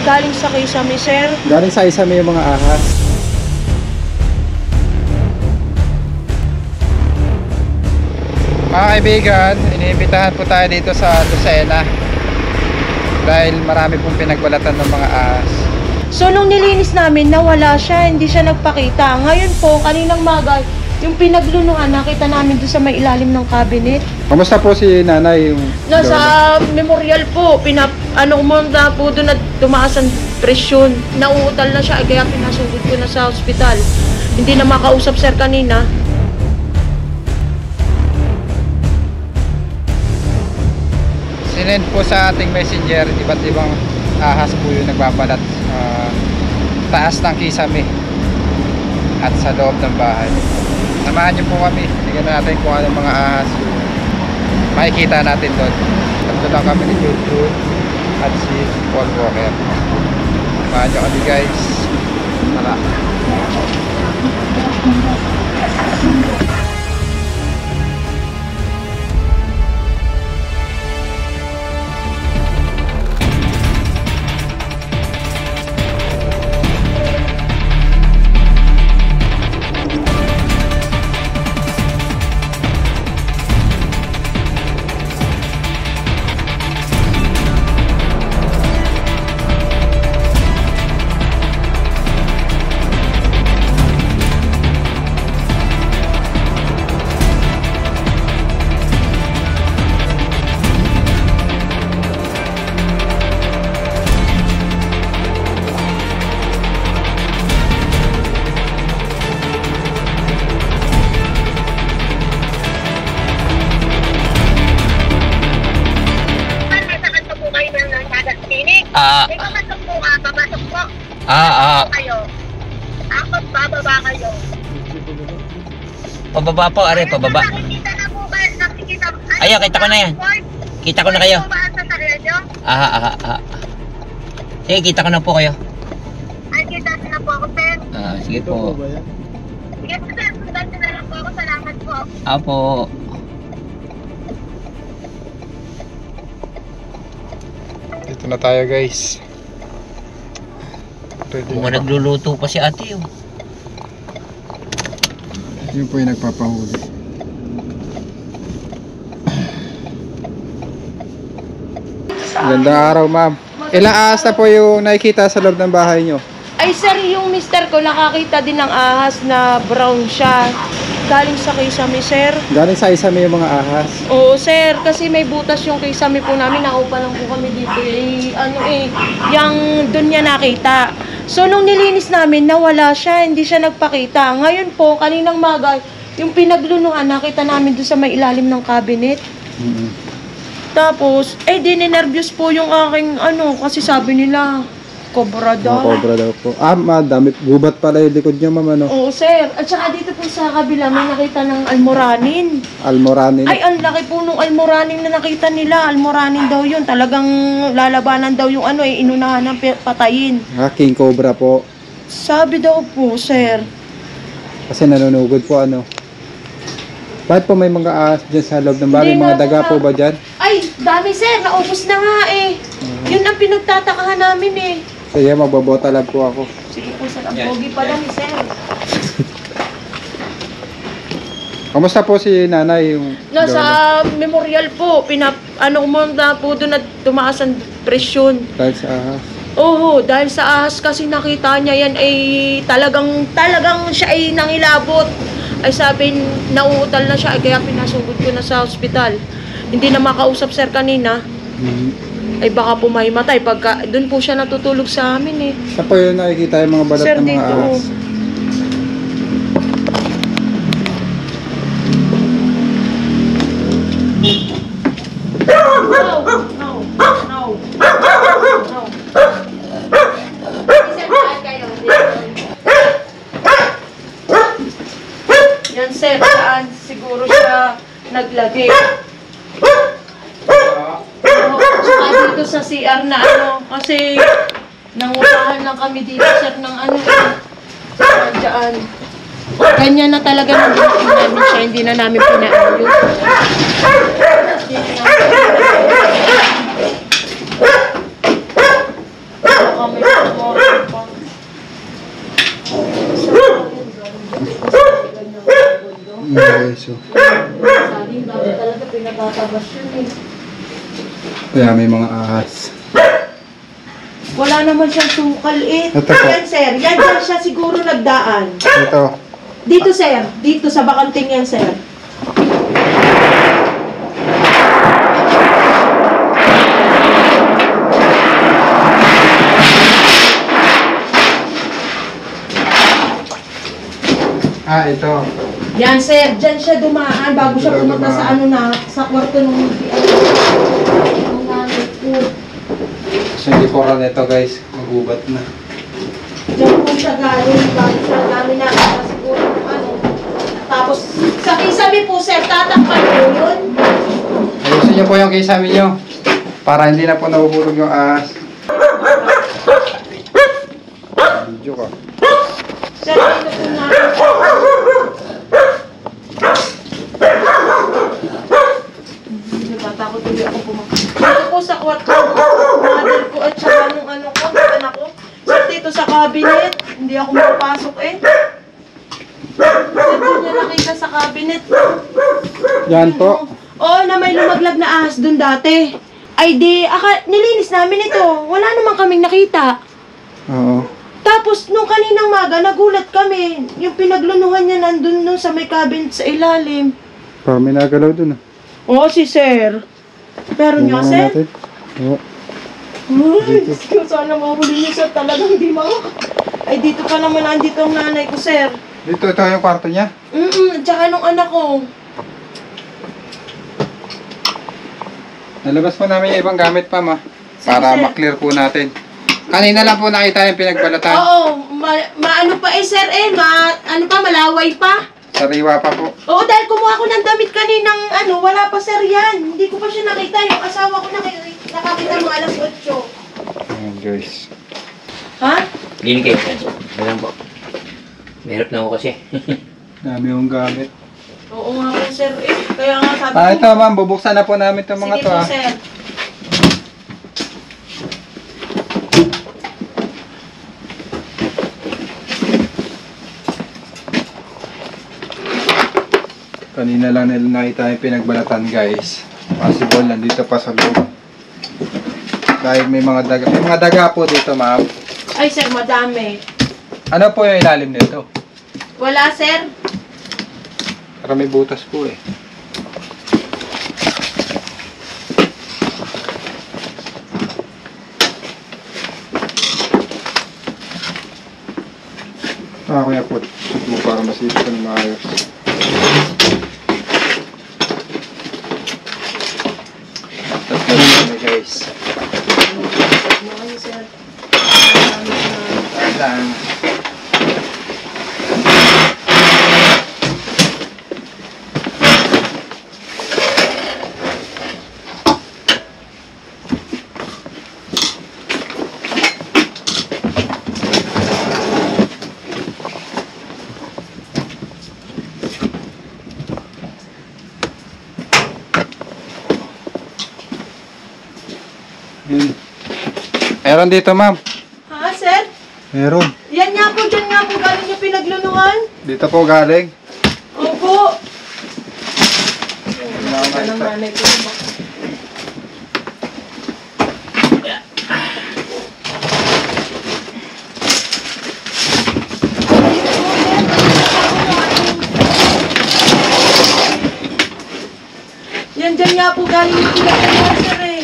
Galing sa Kisame, sir. Galing sa Kisame yung mga ahas. Mga kaibigan, iniimbitahan po tayo dito sa Lucena dahil marami pong pinagbalatan ng mga ahas. So nung nilinis namin, nawala siya, hindi siya nagpakita. Ngayon po, kaninang maga, yung pinaglunuan, nakita namin doon sa may ilalim ng cabinet. Kamusta po si nanay? Nasa memorial po, umunta po doon at tumaas ang presyon. Nauutal na siya, kaya pinasugod ko na sa ospital. Hindi na makausap, sir, kanina. Sinend po sa ating messenger, iba't ibang ahas po yung nagbabalat taas ng Kisame at sa loob ng bahay. Samahan niyo po kami, tingnan natin kung anong mga ahas yung makikita natin doon. Tatlo lang kami ni Jude at si Paul Walker. Samahan niyo kami, guys. Tara. Papasok po. Kayo. Ako, bababa kayo. Pababa po, are, pababa. Nakikita na po ba? Nakikita. Ayan, kita ko na yan. Kita ko na kayo. Sa sarili nyo? Sige, kita ko na po kayo. Ay, kita na po ako, sir. Sige po. Sige po, sir. Sundan na lang po ako. Salamat po. Apo. Dito na tayo, guys. Kung nagluluto pa si ate yun. Yun po yung nagpapahuli. Gandang araw, ma'am. Ilang ahas na po yung nakikita sa loob ng bahay nyo? Ay, sir, yung mister ko nakakita din ng ahas na brown siya. Galing sa Kisame, sir. Galing sa Kisame yung mga ahas. Oo, sir, kasi may butas yung Kisame po namin. Nakaupa lang po kami dito. Yung doon niya nakita. So, nung nilinis namin, nawala siya, hindi siya nagpakita. Ngayon po, kaninang maga, yung pinaglunuan, nakita namin doon sa may ilalim ng cabinet. Tapos, dinenervyos po yung aking, kasi sabi nila, cobra daw. Cobra daw po. Madami. Gubat pala yung likod nyo, ma'am, ano? Oo, sir. At saka dito po sa kabila, may nakita ng almoranin. Almoranin? Ay, ang laki po nung almoranin na nakita nila. Almoranin daw yun. Talagang lalabanan daw yung inunahan ng patayin. King cobra po. Sabi daw po, sir. Kasi nanunugod po, Bakit po may mga ahas dyan sa loob ng bahay? Hindi Mga nga daga po po ba dyan? Ay, dami, sir. Naubos na nga Yun ang pinagtatakahan namin Sige, magbabota lang po ako. Sige po, sir. Ang pogi pala ni sir. Kamusta po si nanay? Nasa memorial po. Umunta po doon at tumaas ang presyon. Dahil sa ahas? Oo, dahil sa ahas kasi nakita niya yan talagang siya ay nangilabot. Ay sabi, nauutal na siya, kaya pinasugod ko na sa ospital. Hindi na makausap, sir, kanina. Ay baka po mahimatay pagka doon po siya natutulog sa amin Saan po yun nakikita yung mga balat sir, ng mga dito, ahas? Yan, sir, saan siguro siya naglagay. Tsaka dito sa CR na kasi nangupahan lang kami dito, sir, ng dyan. Ganyan na talaga nang ginawa namin siya, hindi na namin pinaayos. Baka may guys. So, Saling dami talaga pinatatabas yun eh. kaya may mga ahas. Wala naman siyang sukal eh. Ito po. Yan sir, yan dyan siya siguro nagdaan. Ito. Dito sir, dito sa bakanting yan sir. Ito. Yan sir, dyan siya dumaan bago siya pumunta sa ano na, sa kwarto nung nanay ko. So, hindi po ka nito guys. Magubat na. Diyan po siya galing, bago siya namin nakita siguro kung ano. Tapos, sa kisame po sir, tatakpan po yun. Ayusin niyo po yung kisame niyo. Para hindi na po nahuhulog yung ahas. Video ka. Sir, dito po namin. Natatakot ulit ako pumakit. Dito po sa kwarto, mother ko at saka nung ano ko, anak ko. Sir, dito sa cabinet, hindi ako makapasok eh. Sir, doon niya nakita sa cabinet. Yan po. Oo, na may lumaglag na ahas doon dati. Ay di, nilinis namin ito. Wala naman kaming nakita. Oo. Tapos, nung kaninang maga, nagulat kami. Yung pinaglunuhan niya nandun nun sa may cabinet sa ilalim. Parang may nagalaw dun ah. Oo, si sir. Pero niya, Tingnan sir? natin. Oo. Ay, Diyos ko, sana mahuli niyo, sir. Talagang hindi Ay, dito pa naman andito ang nanay ko, sir. Dito, ito yung kwarto niya. Tsaka nung anak ko. Nalabas po namin yung ibang gamit pa ma. Sige, Para sir. maklear po natin. Kanina lang po nakita yung pinagbalatan. Oo, maano pa eh, sir eh. Ano pa, malaway pa. Sariwa pa po. Oo, dahil kumuha ko ng damit kaninang wala pa, sir, yan. Hindi ko pa siya nakita. Yung asawa ko nakakita mga alas 8. Ayan guys. Ha? Hindi kayo. Alam po. Meron na ako kasi. Dami yung gamit. Oo nga po, sir eh. Kaya nga sabi Ito ma'am, bubuksan na po namin itong mga sige to po, ah. sir. Kanina lang nila nakita yung pinagbalatan guys. Possible, nandito pa sa loob. Dahil may mga daga. May mga daga po dito ma'am. Ay, sir, madami. Ano po yung ilalim nito? Wala, sir. Para may butas po eh. Kuya po. Shoot mo para masipit ng maayos. Tatlo na guys. Ay, sir. Lang. Meron dito, ma'am. Ha, sir? Meron. Yan nga po, dyan nga po galing yung pinaglunuhan. Dito po galing. Opo. Mama, Ano ito. nanay ko ba? Yan dyan nga po galing yung pinaglunuhan, sir eh.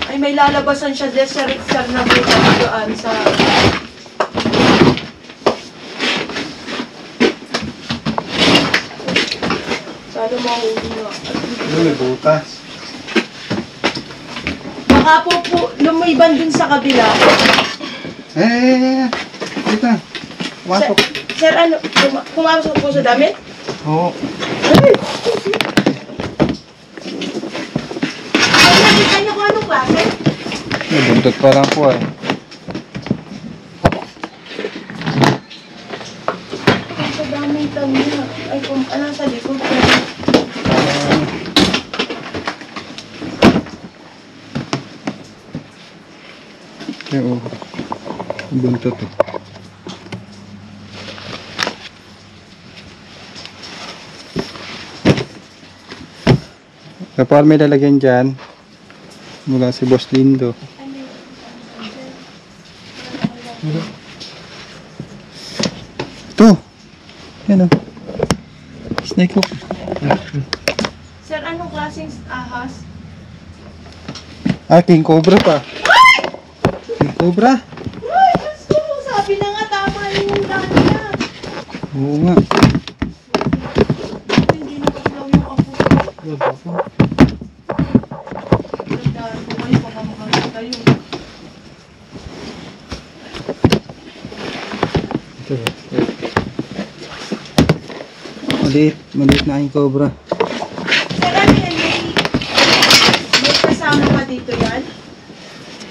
Ay, may lalabasan siya dyan, sir, na buta doon sa... Sana mahuli nga. Ano, may butas. Baka po lumiban dun sa kabila. Dito. Pumasok. Sir, ano, pumasok po sa damit? Oo. Ay! Ay, nakita niyo kung anong klase? May buntot pa lang po eh. Sa daming tanya. Ay, kung anong sa likod ko. Oo. Buntot eh. Kapag may lalagyan dyan, mula si Boss Lindo. Ito! Yan o. Snake hook. Sir, anong klaseng ahas? Ah, King Cobra pa. King Cobra? Ay, gusto mo. Sabi na nga, tama yung daan niya. Oo nga. Hindi na paglaw yung ako. Tandaan ko kayo, baka makakita yun. Maliit na King Cobra. Sir, ano yan? May kasama pa dito yan?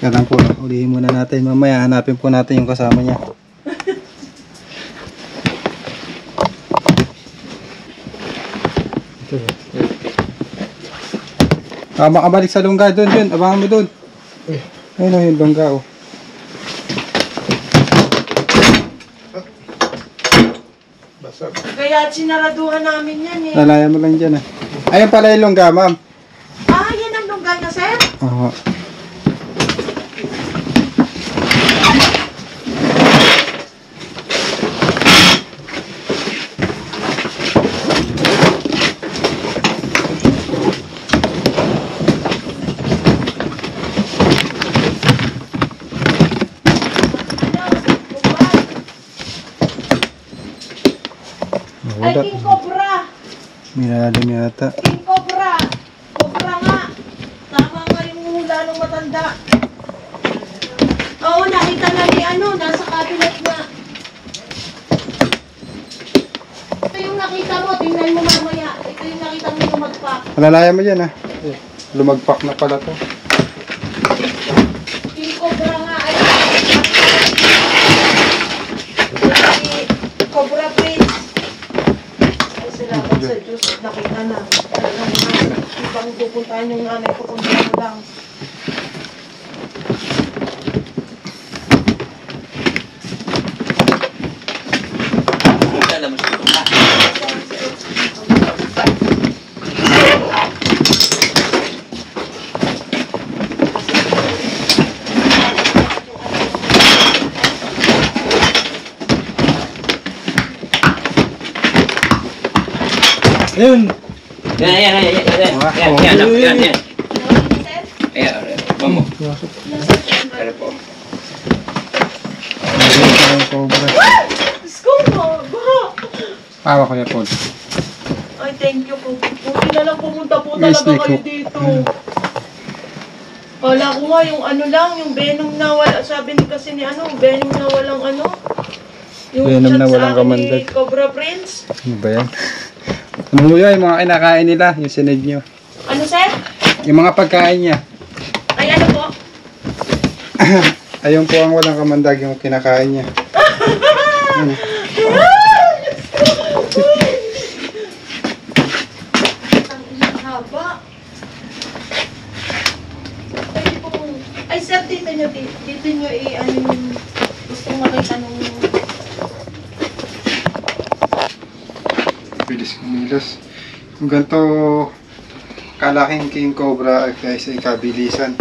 Kaya po, ulihin muna natin. Mamaya hanapin po natin yung kasama niya. Makabalik sa lungga doon, dun. Abangan mo doon. Ayun o, yung lungga o. Kaya sinaraduhan namin yan eh. Lalaya mo lang dyan ah. Ayun pala yung lungga, ma'am. Ah, yan ang lungga niya, sir? Oo. Ay, King Cobra! Minalim yata. King Cobra! Cobra nga! Tama nga yung hula ng matanda. Oo, nakita na ni nasa cabinet na. Ito yung nakita mo, tingnan mo mamaya. Ito yung nakita mo lumagpak. Lalaya mo dyan ah. Lumagpak na pala to. King Cobra nga ay Cobra Prince. Ay, salamat sa Diyos at nakita na. Talagang ibang pupuntahan yung nanay ko kung mo lang. Ayun! Yan. Ayan, vamos. Ano po? King Cobra. Sko mo! Pawa ko yan po. Ay, thank you po. Buti na lang pumunta po Yes, talaga kayo Nico. dito. Kala ko nga yung yung venom na wala, sabi ni kasi ni venom na walang Yung Venom chat na sa walang akin kamandag. ni Cobra Prince. Ano ba yan? Ano mo yan? Yung mga kinakain nila, yung sinid nyo. Ano, sir? Yung mga pagkain niya. Ay, ano po? Ayun po ang walang kamandag yung kinakain niya. Ano? Ang haba. Ay, sir, dito nyo yung gusto makita nung Bilis kumilos. Yung ganito kalaking King Cobra guys ay kabilisan.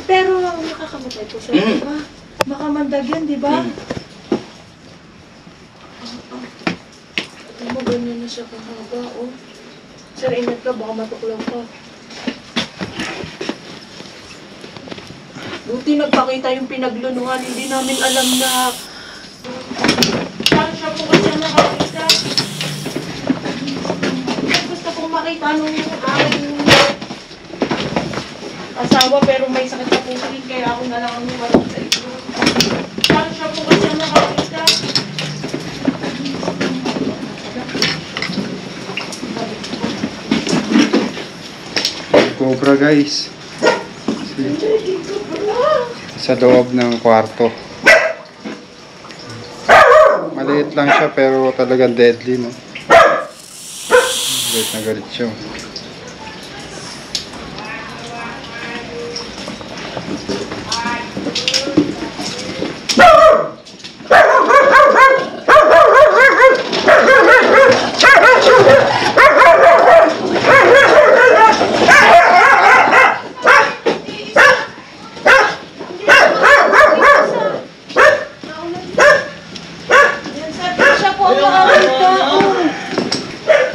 Pero nakakamatay po, sir, di ba? Makamandag yan, di ba? Ito mo, ganyan na siya kahaba, oh. Sir, ingat ka, baka matuklaw ka. Buti nagpakita yung pinaglunuhan, hindi namin alam na saan siya po kasi nakakita. Gusto kong makita nung aking asawa pero may sakit sa puso rin kaya ako na lang ang humarap sa ito. Saan siya po kasi nakakita. Cobra guys. Sa loob ng kwarto. Maliit lang siya pero talagang deadly, no? Galit na galit siya.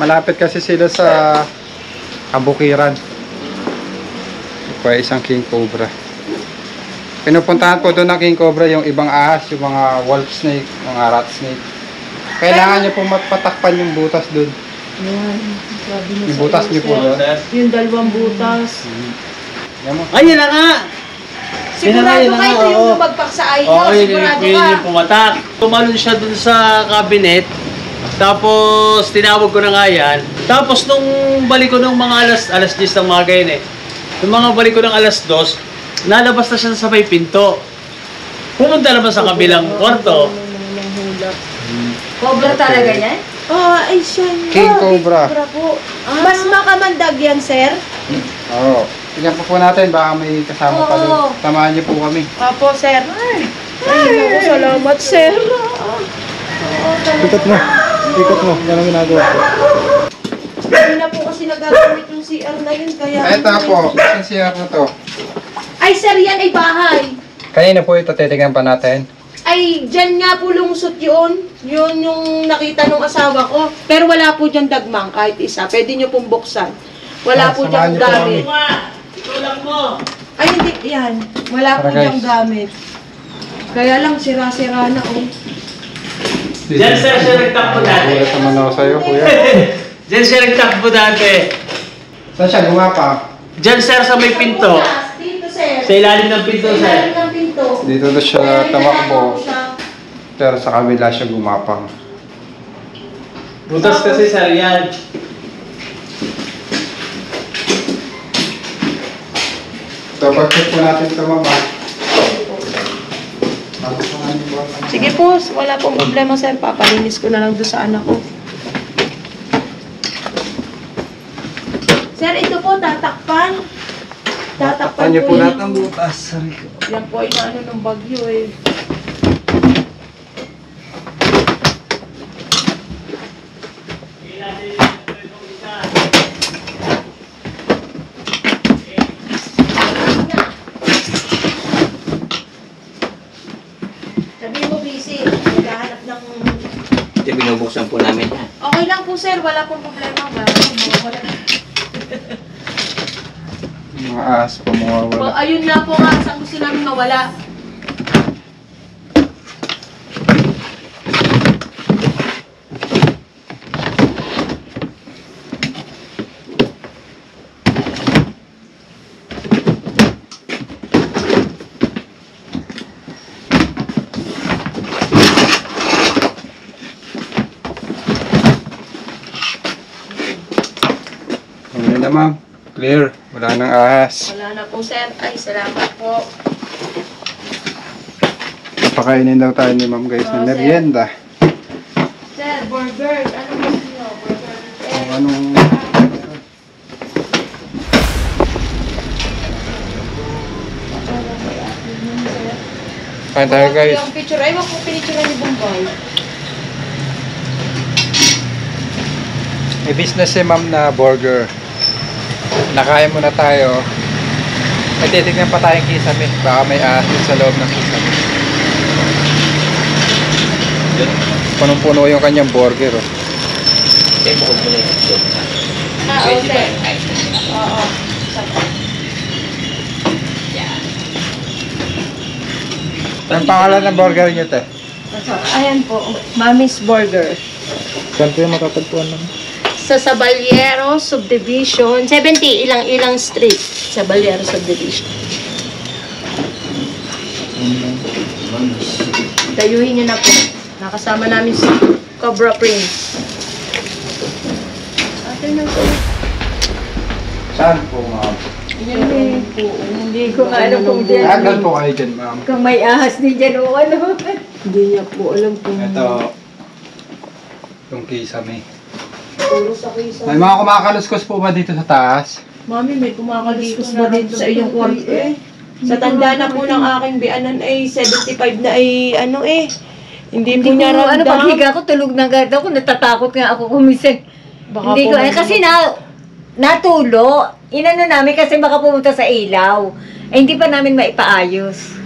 malapit kasi sila sa kabukiran. Kaya isang king cobra. Pinupuntahan po doon ng king cobra yung ibang ahas, yung mga wolf snake, mga rat snake. Kailangan niyo po mapatakpan yung butas doon. Ayan, sabi niya Yung sa butas iyo, niyo po sir. doon. Yung dalawang butas. Yan mo. Ay, yun na nga! Sigurado Yun na ka nga, ito yung oo. lumagpak sa ayaw. Oo, yun, Sigurado yun ka. yung pumatak. Tumalon siya dun sa cabinet. Tapos, tinawag ko na nga yan. Tapos, nung balik ko ng mga alas 10 ng mga ganyan eh. Nung mga balik ko ng alas 2, nalabas na siya sa may pinto. Pumunta naman sa kabilang kwarto. Cobra talaga yan? Ay siya. King cobra. Po. Mas makamandag yan, sir. Oo. Tingnan po natin, baka may kasama pa doon. Oo. Samahan niyo po kami. Apo, sir. Ay, naku, salamat, sir. Ikot mo. Ikot mo. Yan ang ginagawa ko. Hindi na po kasi nagagamit yung CR na yun, kaya... Ito po. Saan siya po to? Ay, sir, yan ay bahay. Kanina po ito, titignan pa natin. Ay, dyan nga po lungsot yun. Yun yung nakita nung asawa ko. Pero wala po dyan dagmang kahit isa. Pwede nyo pong buksan. Wala po Samahan dyan niyo po gamit. Tulak mo! Ay, hindi. Yan. Wala po Tara, dyan guys. gamit. Kaya lang, sira-sira na, oh. Diyan sir, siya nagtakbo dati. Wala naman ako sa'yo, kuya. Diyan siya nagtakbo dati. Saan siya gumapa? Diyan sir, sa may pinto. Dito, sir. Sa ilalim ng pinto, Sa sir. ilalim ng pinto. Dito na siya Kaya tamakbo. nilalaman ko siya. Pero sa kabila siya gumapang. Butas kasi sir, yan. So, pag-check po natin ito, mama. Sige po, wala pong problema, sir. Papalinis ko na lang doon sa anak ko. Sir, ito po, tatakpan. Tatakpan Niyo po yun. lahat ng butas. Yan po ay naano ng bagyo eh. Sabi mo busy, naghahanap ng... Ito binubuksan po namin yan. Okay lang po, sir, wala pong problema. Wala. Mga ahas pa mawawala. Ayun nga po nga, saan gusto namin mawala. Okay na, ma'am. Clear. Wala nang ahas. Wala na po, sir. Ay, salamat po. Papakainin daw tayo ni ma'am, guys, Oo, ng sir. merienda. Sir, burger. Ano gusto niyo? Burger. Kung anong... Kain tayo, guys. Yung picture, ay, wag po pinicture ni Bombay. May business si ma'am na burger. Nakain muna tayo. May titignan pa tayong kisame. Baka may ahas dun sa loob ng kisame. Punong-puno yung kanyang burger. Oh. Ito bukod mo na yung shop na. Oo, sir. Oo. Ang pangalan ng burger niyo, te? Ayan po, Mami's Burger. Saan po yung matatagpuan naman? Sa Sabaliero Subdivision, 70 ilang street. Sabaliero Subdivision. Dayuhin niyo na po. Nakasama namin si Cobra Prince. Ate na po. Saan po, ma'am? Hindi ko nga alam kung dyan. Lagan po kayo dyan, ma'am. Kung may ahas din dyan o ano. Hindi niya po alam kung Ito. Yung kisame. puro sa kisa. May mga kumakaluskos po ba dito sa taas? Mami, may kumakaliskus ba dito sa iyong kwarto eh? Sa tanda na po ng aking bianan ay 75 na ay ano eh. Hindi po Hindi niya ko, ano, ramdam. paghiga ko, tulog na agad ako, natatakot nga ako kumising. Baka Hindi po ko, may- kasi natulo. Inano namin kasi baka pumunta sa ilaw. Eh, hindi pa namin maipaayos.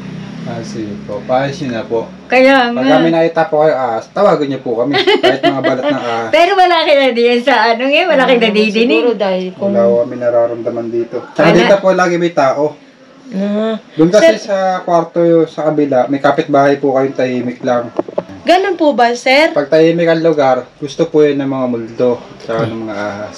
Sige po. Paayos yun na po. Kaya Pag nga. kami nakita po kayo ahas, tawagan niyo po kami. Kahit mga balat ng ahas. Pero wala kayo diyan sa ano nga, wala kayo Siguro nadidinig. dahil kung... Wala ko kami nararamdaman dito. Tsaka Wala. dito po lagi may tao. Ah, Doon kasi sa kwarto sa kabila, may kapitbahay po kayong tahimik lang. ganun po ba, sir? Pag tahimik ang lugar, gusto po yun ng mga multo. Tsaka ng mga ahas.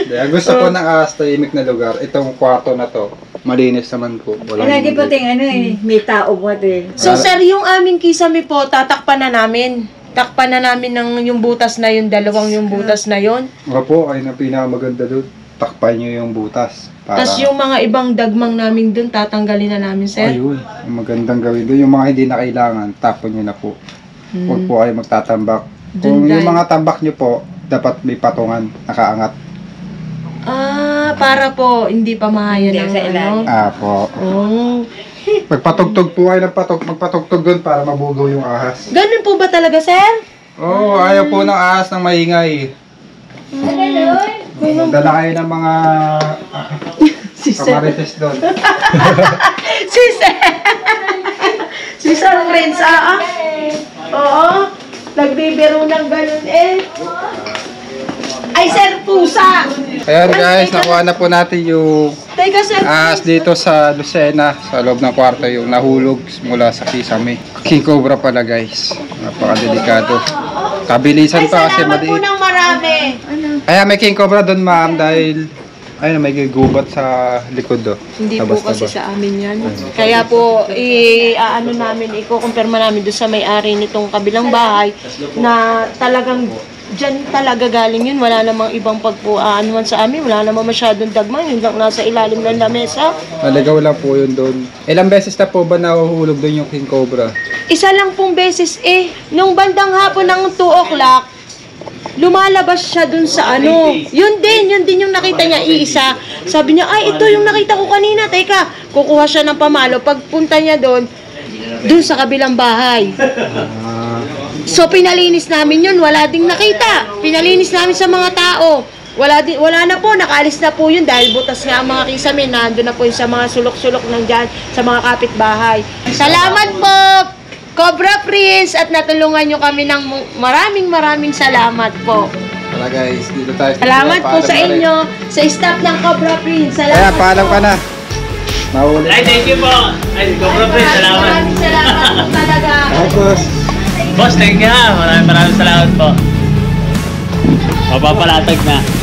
Kaya gusto po ng ahas tahimik na lugar. Itong kwarto na to, malinis naman po. Walang Wala di hindi. po ting ano eh, may tao po din. So, sir, yung aming kisame po, tatakpan na namin. Takpan na namin ng yung butas na yun, dalawang yung butas na yun. Opo, ayun ang pinakamaganda doon. Takpan nyo yung butas. Tapos yung mga ibang dagmang namin dun, tatanggalin na namin, sir. Ayun, yung magandang gawin doon. Yung mga hindi na kailangan, tapon nyo na po. Huwag po kayo magtatambak. Kung Dun yung dahil- mga tambak nyo po, dapat may patungan, nakaangat. Ah, para po, hindi pa mahaya Hindi, ng sa ilalim. Po. Oh. Magpatugtog po kayo ng magpatugtog doon para mabugaw yung ahas. Ganun po ba talaga, sir? Oo, ayaw po ng ahas ng maingay. Dala kayo ng mga kamarites doon. Si sir! Si sir Prince, Oo. Nagbibiro ng ganun eh. Ay, sir, pusa! Ayan guys, nakuha na po natin yung Teka, sir. ahas dito sa Lucena, sa loob ng kwarto, yung nahulog mula sa kisame. King Cobra pala guys. Napakadelikado. Kabilisan Ay, pa kasi salamat po maliit. ng marami. Kaya may King Cobra doon ma'am dahil ayun, may gubat sa likod do. Hindi po kasi sa amin yan. Kaya po, ano namin, iko-confirma namin doon sa may-ari nitong kabilang bahay na talagang dyan talaga galing yun. Wala namang ibang pagpuaan sa amin. Wala namang masyadong dagmang. Yun lang nasa ilalim ng lamesa. Naligaw lang po yun doon. Ilang beses na po ba nahuhulog doon yung King Cobra? Isa lang pong beses eh. Nung bandang hapon ng 2 o'clock, lumalabas siya dun sa ano. Yun din yung nakita niya iisa. Sabi niya, ay ito yung nakita ko kanina. Teka, kukuha siya ng pamalo. Pagpunta niya dun sa kabilang bahay. So pinalinis namin yun, wala ding nakita. Pinalinis namin sa mga tao. Wala na po, nakaalis na po yun dahil butas nga ang mga kisame. Nandun na po yun sa mga sulok-sulok ng dyan, sa mga kapitbahay. Salamat po, Cobra Prince, at natulungan nyo kami ng maraming salamat po. Tara guys, dito tayo. Salamat po Paalam sa na rin. inyo, sa staff ng Cobra Prince. Kaya Salamat paalam po. ka na. Mahuli. Ay, thank you po. Ay, Cobra Prince, salamat. Maraming salamat po talaga. Ay, boss. Boss, thank you ha. Maraming salamat po. Mapapalatag na.